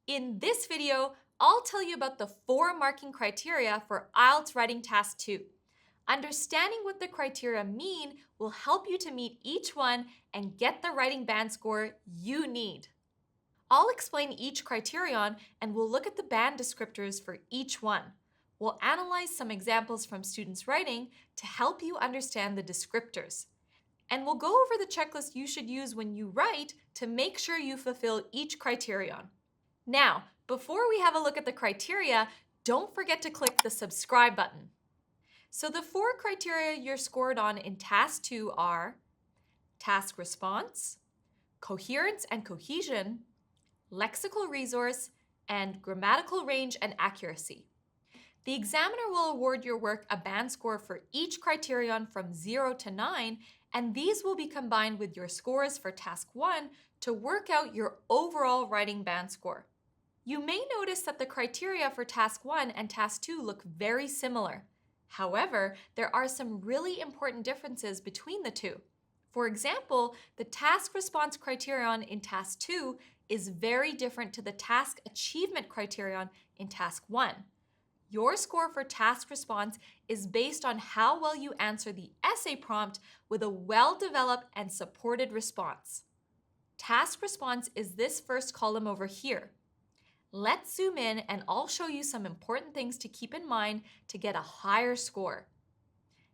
In this video, I'll tell you about the 4 marking criteria for IELTS Writing Task 2. Understanding what the criteria mean will help you to meet each one and get the writing band score you need. I'll explain each criterion and we'll look at the band descriptors for each one. We'll analyze some examples from students' writing to help you understand the descriptors. And we'll go over the checklist you should use when you write to make sure you fulfill each criterion. Now, before we have a look at the criteria, don't forget to click the subscribe button. So the 4 criteria you're scored on in Task 2 are task response, coherence and cohesion, lexical resource, and grammatical range and accuracy. The examiner will award your work a band score for each criterion from 0 to 9, and these will be combined with your scores for Task 1 to work out your overall writing band score. You may notice that the criteria for Task 1 and Task 2 look very similar. However, there are some really important differences between the two. For example, the task response criterion in Task 2 is very different to the task achievement criterion in Task 1. Your score for task response is based on how well you answer the essay prompt with a well-developed and supported response. Task response is this first column over here. Let's zoom in and I'll show you some important things to keep in mind to get a higher score.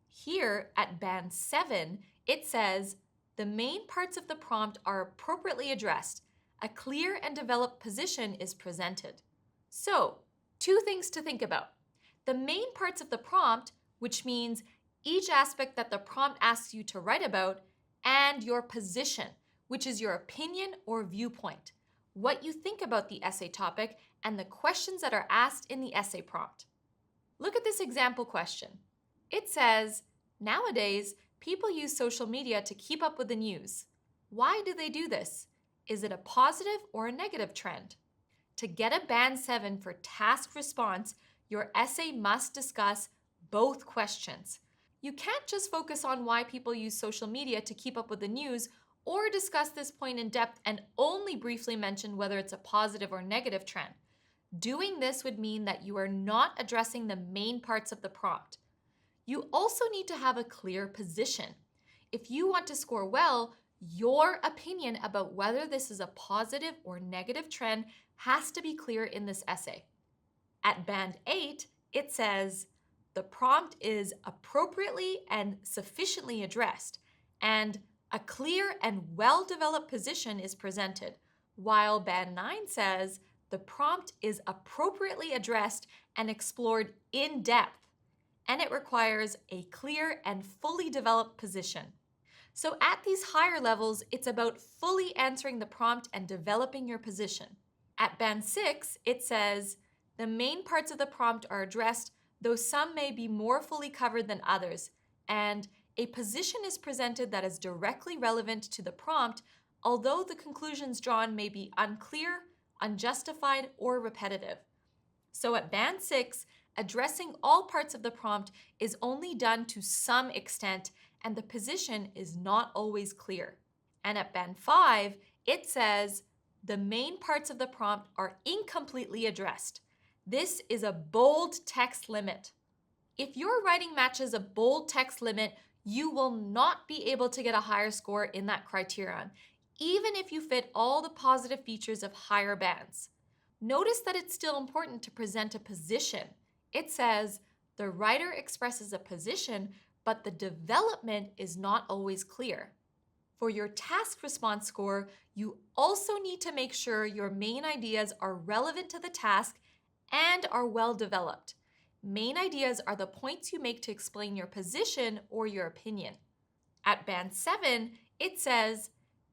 Here at Band 7, it says, the main parts of the prompt are appropriately addressed. A clear and developed position is presented. So, 2 things to think about. The main parts of the prompt, which means each aspect that the prompt asks you to write about, and your position, which is your opinion or viewpoint, what you think about the essay topic, and the questions that are asked in the essay prompt. Look at this example question. It says, nowadays, people use social media to keep up with the news. Why do they do this? Is it a positive or a negative trend? To get a Band 7 for task response, your essay must discuss both questions. You can't just focus on why people use social media to keep up with the news or discuss this point in depth and only briefly mention whether it's a positive or negative trend. Doing this would mean that you are not addressing the main parts of the prompt. You also need to have a clear position. If you want to score well, your opinion about whether this is a positive or negative trend has to be clear in this essay. At Band 8, it says, the prompt is appropriately and sufficiently addressed, and a clear and well-developed position is presented, while Band 9 says, the prompt is appropriately addressed and explored in depth, and it requires a clear and fully developed position. So at these higher levels, it's about fully answering the prompt and developing your position. At Band 6, it says, the main parts of the prompt are addressed, though some may be more fully covered than others, and a position is presented that is directly relevant to the prompt, although the conclusions drawn may be unclear, unjustified, or repetitive. So at Band 6, addressing all parts of the prompt is only done to some extent, and the position is not always clear. And at Band 5, it says, the main parts of the prompt are incompletely addressed. This is a bold text limit. If your writing matches a bold text limit, you will not be able to get a higher score in that criterion, even if you fit all the positive features of higher bands. Notice that it's still important to present a position. It says, the writer expresses a position, but the development is not always clear. For your task response score, you also need to make sure your main ideas are relevant to the task and are well developed. Main ideas are the points you make to explain your position or your opinion. At Band 7, it says,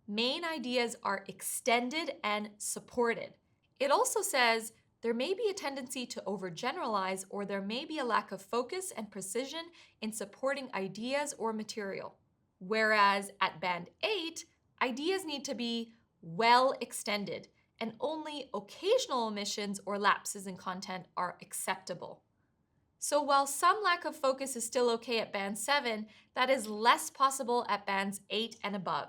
main ideas are extended and supported. It also says, there may be a tendency to overgeneralize, or there may be a lack of focus and precision in supporting ideas or material. Whereas at Band 8, ideas need to be well extended, and only occasional omissions or lapses in content are acceptable. So while some lack of focus is still okay at Band 7, that is less possible at Bands 8 and above.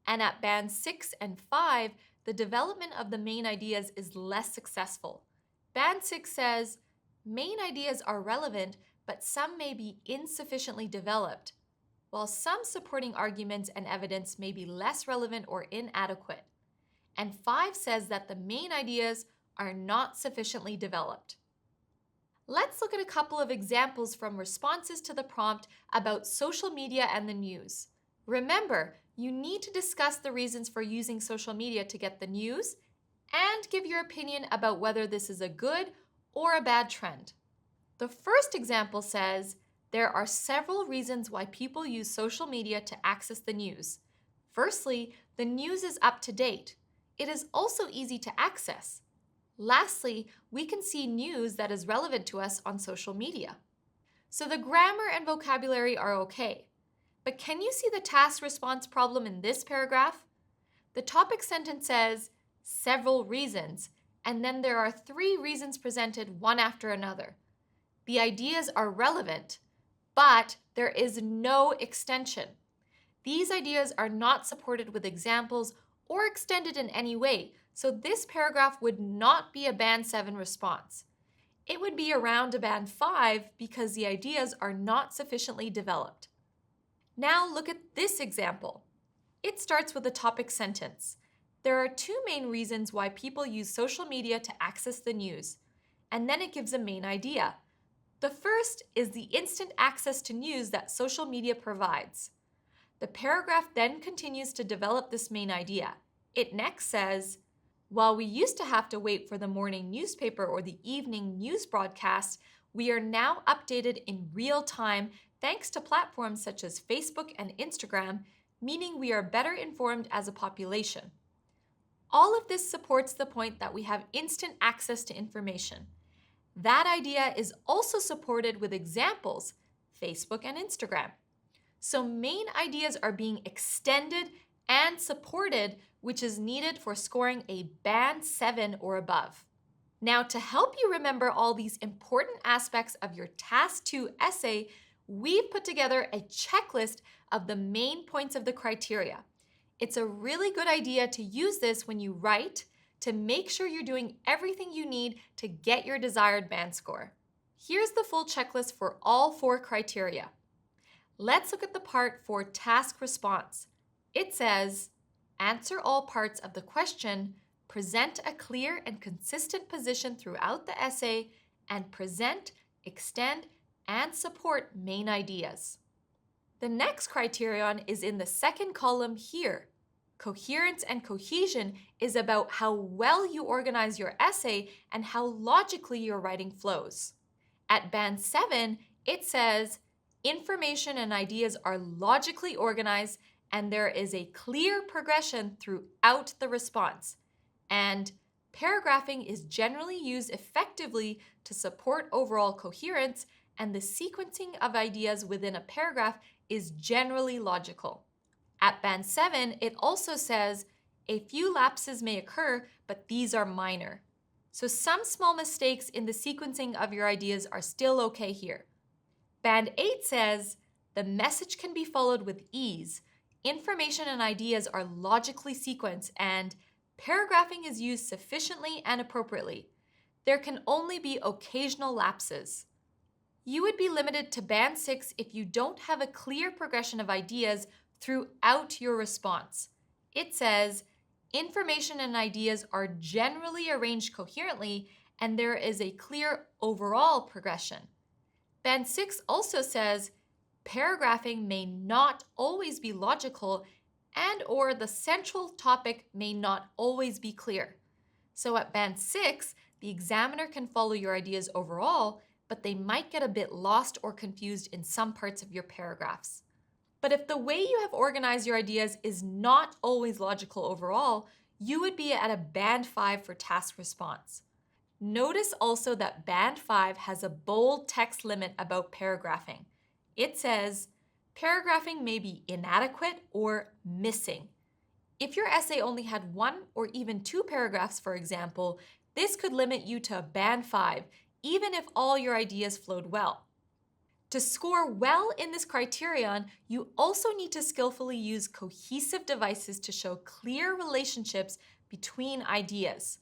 And at Bands 6 and 5, the development of the main ideas is less successful. Band 6 says, main ideas are relevant, but some may be insufficiently developed, while some supporting arguments and evidence may be less relevant or inadequate. And 5 says that the main ideas are not sufficiently developed. Let's look at a couple of examples from responses to the prompt about social media and the news. Remember, you need to discuss the reasons for using social media to get the news and give your opinion about whether this is a good or a bad trend. The first example says, there are several reasons why people use social media to access the news. Firstly, the news is up to date. It is also easy to access. Lastly, we can see news that is relevant to us on social media. So the grammar and vocabulary are okay. But can you see the task response problem in this paragraph? The topic sentence says, several reasons, and then there are 3 reasons presented one after another. The ideas are relevant, but there is no extension. These ideas are not supported with examples or extended in any way, so this paragraph would not be a Band 7 response. It would be around a Band 5 because the ideas are not sufficiently developed. Now look at this example. It starts with a topic sentence. There are 2 main reasons why people use social media to access the news, and then it gives a main idea. The first is the instant access to news that social media provides. The paragraph then continues to develop this main idea. It next says, while we used to have to wait for the morning newspaper or the evening news broadcast, we are now updated in real time thanks to platforms such as Facebook and Instagram, meaning we are better informed as a population. All of this supports the point that we have instant access to information. That idea is also supported with examples, Facebook and Instagram. So main ideas are being extended and supported, which is needed for scoring a Band 7 or above. Now, to help you remember all these important aspects of your Task 2 essay, we've put together a checklist of the main points of the criteria. It's a really good idea to use this when you write to make sure you're doing everything you need to get your desired band score. Here's the full checklist for all 4 criteria. Let's look at the part for task response. It says, answer all parts of the question, present a clear and consistent position throughout the essay, and present, extend, and support main ideas. The next criterion is in the second column here. Coherence and cohesion is about how well you organize your essay and how logically your writing flows. At Band 7, it says, information and ideas are logically organized and there is a clear progression throughout the response. And paragraphing is generally used effectively to support overall coherence, and the sequencing of ideas within a paragraph is generally logical. At Band 7, it also says, a few lapses may occur, but these are minor. So some small mistakes in the sequencing of your ideas are still okay here. Band 8 says, the message can be followed with ease. Information and ideas are logically sequenced, and paragraphing is used sufficiently and appropriately. There can only be occasional lapses. You would be limited to Band 6 if you don't have a clear progression of ideas throughout your response. It says, information and ideas are generally arranged coherently, and there is a clear overall progression. Band 6 also says, paragraphing may not always be logical and/or the central topic may not always be clear. So at Band 6, the examiner can follow your ideas overall, but they might get a bit lost or confused in some parts of your paragraphs. But if the way you have organized your ideas is not always logical overall, you would be at a Band 5 for task response. Notice also that Band 5 has a bold text limit about paragraphing. It says, paragraphing may be inadequate or missing. If your essay only had 1 or even 2 paragraphs, for example, this could limit you to a Band 5, even if all your ideas flowed well. To score well in this criterion, you also need to skillfully use cohesive devices to show clear relationships between ideas.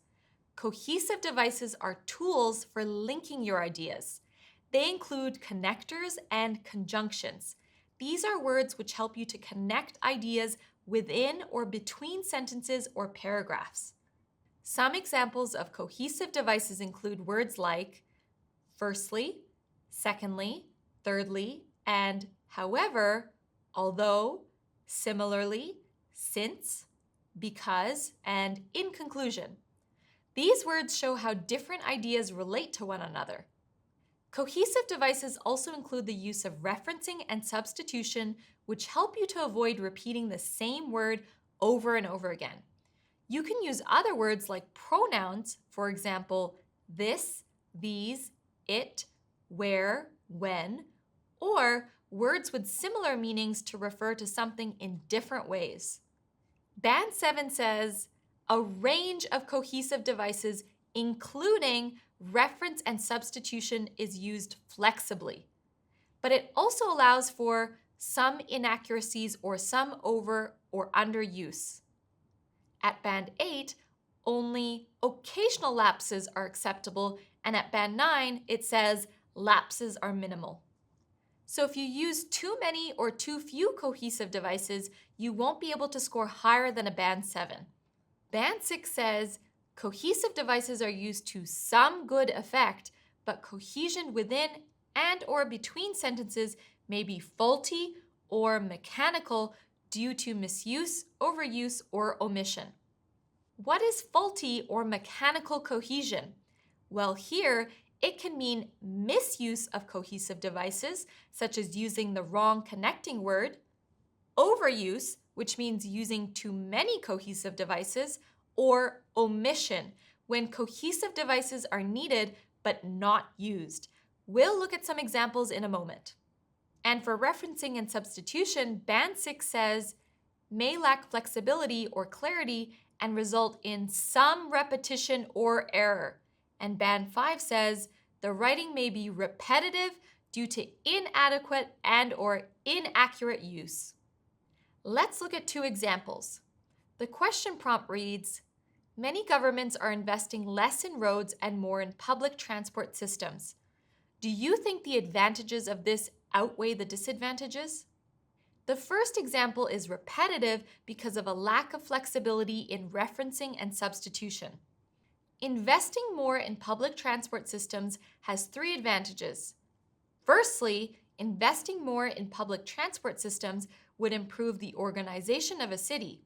Cohesive devices are tools for linking your ideas. They include connectors and conjunctions. These are words which help you to connect ideas within or between sentences or paragraphs. Some examples of cohesive devices include words like firstly, secondly, thirdly, and however, although, similarly, since, because, and in conclusion. These words show how different ideas relate to one another. Cohesive devices also include the use of referencing and substitution, which help you to avoid repeating the same word over and over again. You can use other words like pronouns, for example, this, these, it, where, when, or words with similar meanings to refer to something in different ways. Band 7 says, a range of cohesive devices, including reference and substitution, is used flexibly. But it also allows for some inaccuracies or some over or under use. At Band 8, only occasional lapses are acceptable, and at Band 9, it says lapses are minimal. So if you use too many or too few cohesive devices, you won't be able to score higher than a Band 7. Band 6 says, cohesive devices are used to some good effect, but cohesion within and or between sentences may be faulty or mechanical due to misuse, overuse, or omission. What is faulty or mechanical cohesion? Well, here it can mean misuse of cohesive devices, such as using the wrong connecting word, overuse, which means using too many cohesive devices, or omission, when cohesive devices are needed but not used. We'll look at some examples in a moment. And for referencing and substitution, Band 6 says, may lack flexibility or clarity and result in some repetition or error. And Band 5 says, the writing may be repetitive due to inadequate and or inaccurate use. Let's look at two examples. The question prompt reads, many governments are investing less in roads and more in public transport systems. Do you think the advantages of this outweigh the disadvantages? The first example is repetitive because of a lack of flexibility in referencing and substitution. Investing more in public transport systems has three advantages. Firstly, investing more in public transport systems would improve the organization of a city.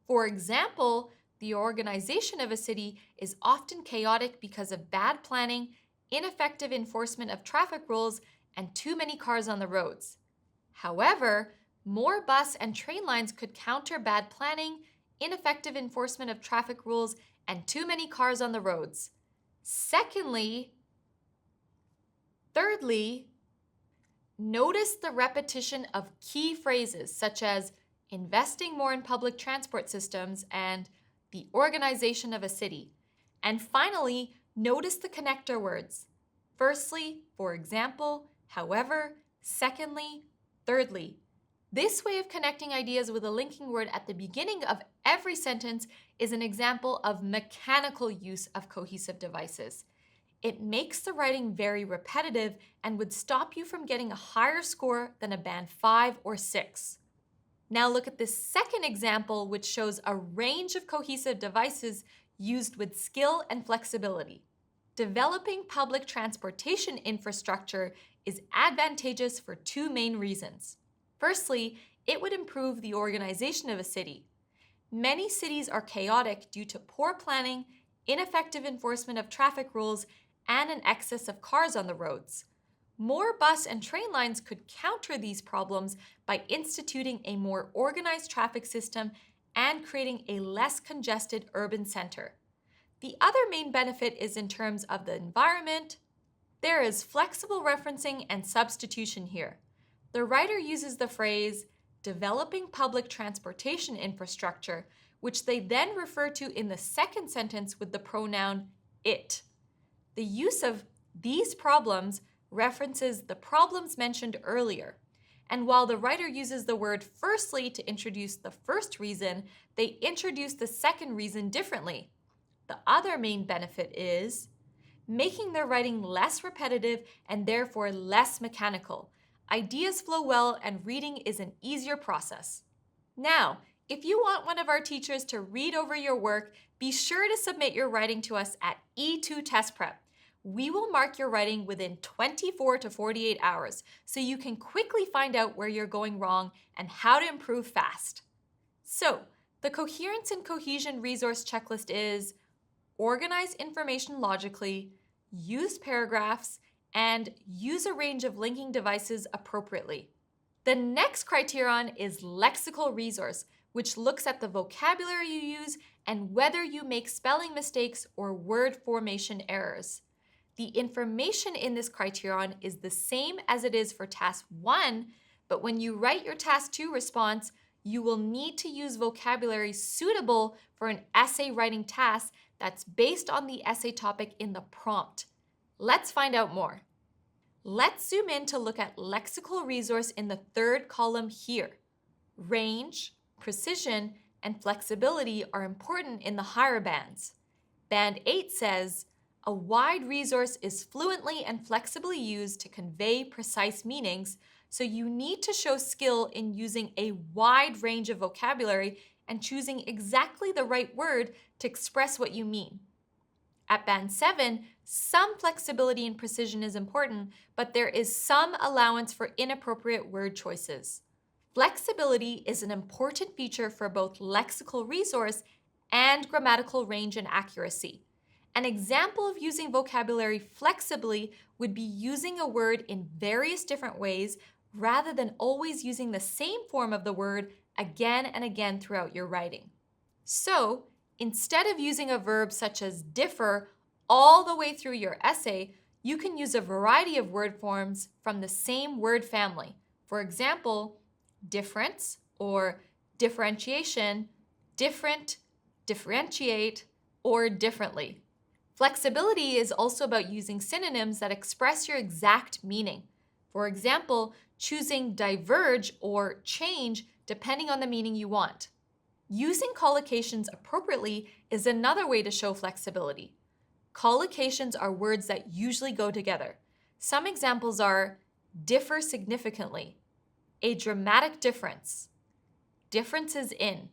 For example, the organization of a city is often chaotic because of bad planning, ineffective enforcement of traffic rules, and too many cars on the roads. However, more bus and train lines could counter bad planning, ineffective enforcement of traffic rules, and too many cars on the roads. Thirdly, notice the repetition of key phrases such as investing more in public transport systems and the organization of a city. And finally, notice the connector words. Firstly, for example, however, secondly, thirdly. This way of connecting ideas with a linking word at the beginning of every sentence is an example of mechanical use of cohesive devices. It makes the writing very repetitive and would stop you from getting a higher score than a Band 5 or 6. Now look at this second example, which shows a range of cohesive devices used with skill and flexibility. Developing public transportation infrastructure is advantageous for two main reasons. Firstly, it would improve the organization of a city. Many cities are chaotic due to poor planning, ineffective enforcement of traffic rules, and an excess of cars on the roads. More bus and train lines could counter these problems by instituting a more organized traffic system and creating a less congested urban center. The other main benefit is in terms of the environment. There is flexible referencing and substitution here. The writer uses the phrase, developing public transportation infrastructure, which they then refer to in the second sentence with the pronoun it. The use of these problems references the problems mentioned earlier, And while the writer uses the word firstly to introduce the first reason, they introduce the second reason differently. The other main benefit is making their writing less repetitive and therefore less mechanical. Ideas flow well and reading is an easier process. Now, if you want one of our teachers to read over your work, be sure to submit your writing to us at E2 Test Prep. We will mark your writing within 24 to 48 hours so you can quickly find out where you're going wrong and how to improve fast. So, the Coherence and Cohesion resource checklist is organize information logically, use paragraphs, and use a range of linking devices appropriately. The next criterion is Lexical Resource, which looks at the vocabulary you use and whether you make spelling mistakes or word formation errors. The information in this criterion is the same as it is for Task 1, but when you write your Task 2 response, you will need to use vocabulary suitable for an essay writing task that's based on the essay topic in the prompt. Let's find out more. Let's zoom in to look at Lexical Resource in the third column here. Range, precision, and flexibility are important in the higher bands. Band 8 says, a wide resource is fluently and flexibly used to convey precise meanings, so you need to show skill in using a wide range of vocabulary and choosing exactly the right word to express what you mean. At Band 7, some flexibility and precision is important, but there is some allowance for inappropriate word choices. Flexibility is an important feature for both lexical resource and grammatical range and accuracy. An example of using vocabulary flexibly would be using a word in various different ways rather than always using the same form of the word again and again throughout your writing. So, instead of using a verb such as differ all the way through your essay, you can use a variety of word forms from the same word family. For example, difference or differentiation, different, differentiate, or differently. Flexibility is also about using synonyms that express your exact meaning. For example, choosing diverge or change depending on the meaning you want. Using collocations appropriately is another way to show flexibility. Collocations are words that usually go together. Some examples are differ significantly, a dramatic difference, differences in,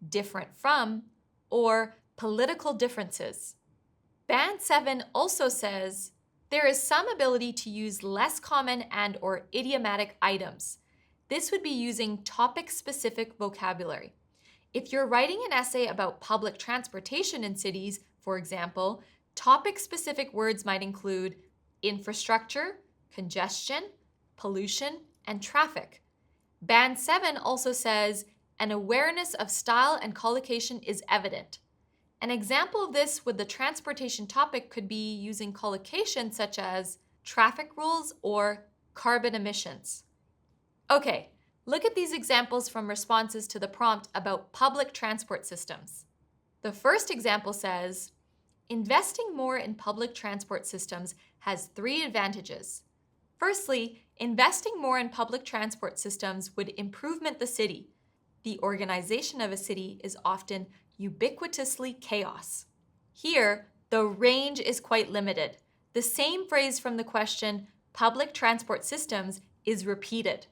different from, or political differences. Band 7 also says, there is some ability to use less common and/or idiomatic items. This would be using topic-specific vocabulary. If you're writing an essay about public transportation in cities, for example, topic-specific words might include infrastructure, congestion, pollution, and traffic. Band 7 also says, an awareness of style and collocation is evident. An example of this with the transportation topic could be using collocations such as traffic rules or carbon emissions. Okay, look at these examples from responses to the prompt about public transport systems. The first example says, investing more in public transport systems has 3 advantages. Firstly, investing more in public transport systems would improvement the city. The organization of a city is often ubiquitously chaos. Here, the range is quite limited. The same phrase from the question, public transport systems, is repeated.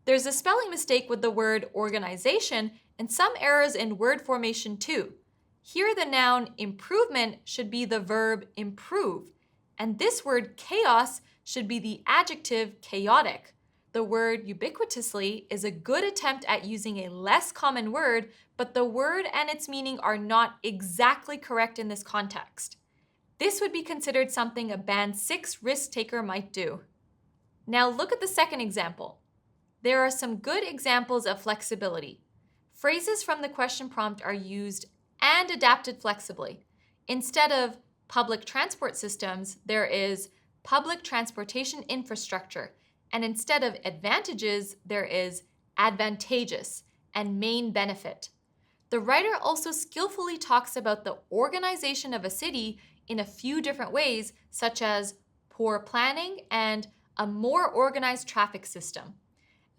There's a spelling mistake with the word organization and some errors in word formation too. Here the noun improvement should be the verb improve, and this word chaos should be the adjective chaotic. The word ubiquitously is a good attempt at using a less common word, but the word and its meaning are not exactly correct in this context. This would be considered something a Band 6 risk taker might do. Now look at the second example. There are some good examples of flexibility. Phrases from the question prompt are used and adapted flexibly. Instead of public transport systems, there is public transportation infrastructure. And instead of advantages, there is advantageous and main benefit. The writer also skillfully talks about the organization of a city in a few different ways, such as poor planning and a more organized traffic system.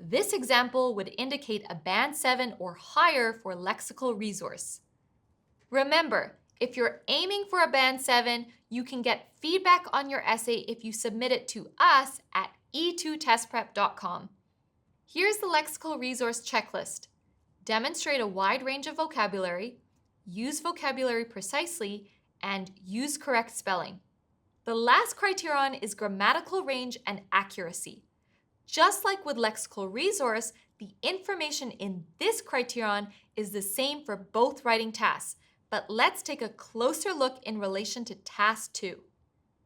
This example would indicate a Band 7 or higher for Lexical Resource. Remember, if you're aiming for a Band 7, you can get feedback on your essay if you submit it to us at e2testprep.com. Here's the Lexical Resource checklist. Demonstrate a wide range of vocabulary, use vocabulary precisely, and use correct spelling. The last criterion is grammatical range and accuracy. Just like with Lexical Resource, the information in this criterion is the same for both writing tasks, but let's take a closer look in relation to Task 2.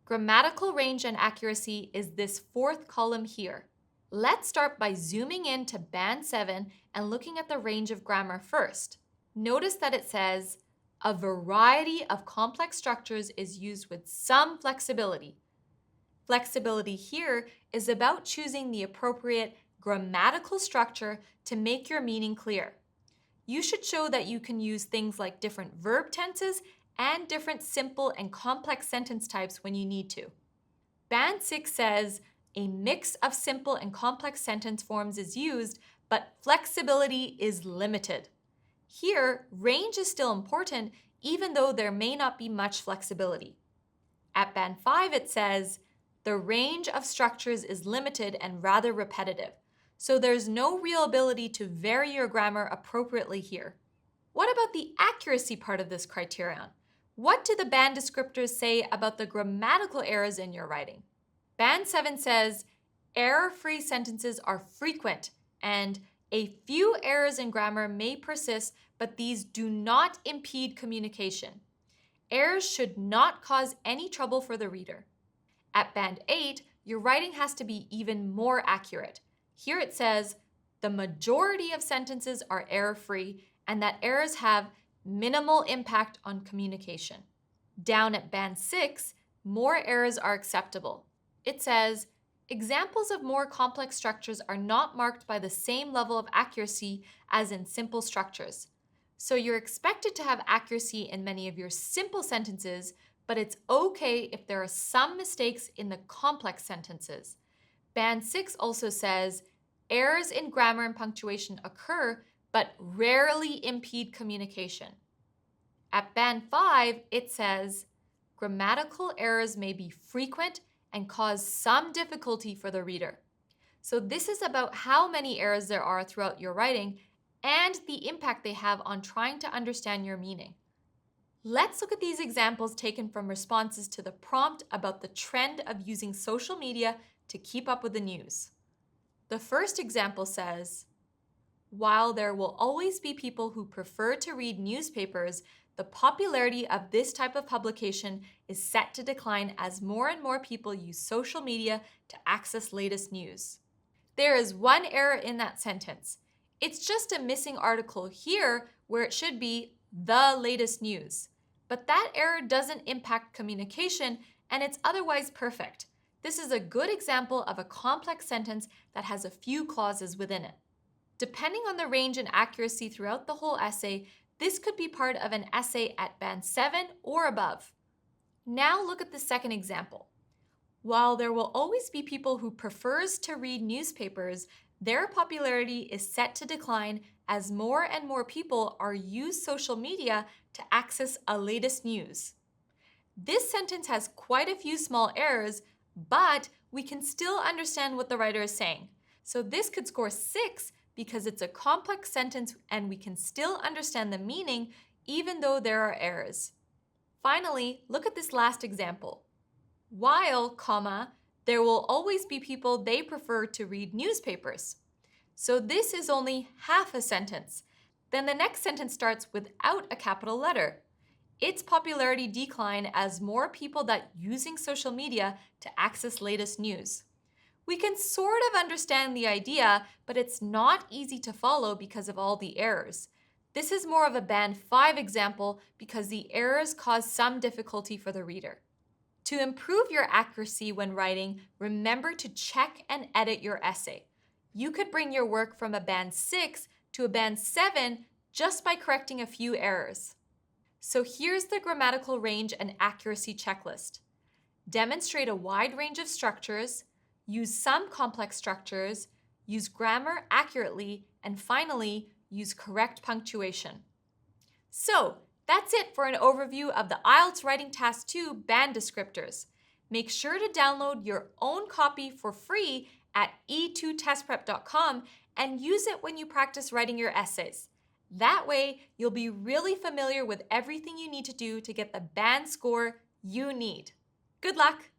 Grammatical range and accuracy is this fourth column here. Let's start by zooming in to Band 7 and looking at the range of grammar first. Notice that it says, a variety of complex structures is used with some flexibility. Flexibility here is about choosing the appropriate grammatical structure to make your meaning clear. You should show that you can use things like different verb tenses and different simple and complex sentence types when you need to. Band 6 says, a mix of simple and complex sentence forms is used, but flexibility is limited. Here, range is still important, even though there may not be much flexibility. At Band 5, it says, the range of structures is limited and rather repetitive, so there's no real ability to vary your grammar appropriately here. What about the accuracy part of this criterion? What do the band descriptors say about the grammatical errors in your writing? Band 7 says, error-free sentences are frequent, and a few errors in grammar may persist, but these do not impede communication. Errors should not cause any trouble for the reader. At Band 8, your writing has to be even more accurate. Here it says, the majority of sentences are error-free and that errors have minimal impact on communication. Down at Band 6, more errors are acceptable. It says, examples of more complex structures are not marked by the same level of accuracy as in simple structures. So you're expected to have accuracy in many of your simple sentences, but it's okay if there are some mistakes in the complex sentences. Band 6 also says, errors in grammar and punctuation occur, but rarely impede communication. At Band 5, it says, grammatical errors may be frequent and cause some difficulty for the reader. So this is about how many errors there are throughout your writing and the impact they have on trying to understand your meaning. Let's look at these examples taken from responses to the prompt about the trend of using social media to keep up with the news. The first example says, while there will always be people who prefer to read newspapers, the popularity of this type of publication is set to decline as more and more people use social media to access latest news. There is one error in that sentence. It's just a missing article here where it should be the latest news. But that error doesn't impact communication and it's otherwise perfect. This is a good example of a complex sentence that has a few clauses within it. Depending on the range and accuracy throughout the whole essay, this could be part of an essay at Band 7 or above. Now look at the second example. While there will always be people who prefers to read newspapers, their popularity is set to decline as more and more people are use social media to access a latest news. This sentence has quite a few small errors, but we can still understand what the writer is saying. So this could score 6 because it's a complex sentence and we can still understand the meaning even though there are errors. Finally, look at this last example. While, comma, there will always be people they prefer to read newspapers. So this is only half a sentence. Then the next sentence starts without a capital letter. Its popularity decline as more people that using social media to access latest news. We can sort of understand the idea, but it's not easy to follow because of all the errors. This is more of a Band 5 example because the errors cause some difficulty for the reader. To improve your accuracy when writing, remember to check and edit your essay. You could bring your work from a Band 6 to a Band 7 just by correcting a few errors. So here's the grammatical range and accuracy checklist. Demonstrate a wide range of structures, use some complex structures, use grammar accurately, and finally, use correct punctuation. So, that's it for an overview of the IELTS Writing Task 2 band descriptors. Make sure to download your own copy for free at e2testprep.com and use it when you practice writing your essays. That way, you'll be really familiar with everything you need to do to get the band score you need. Good luck!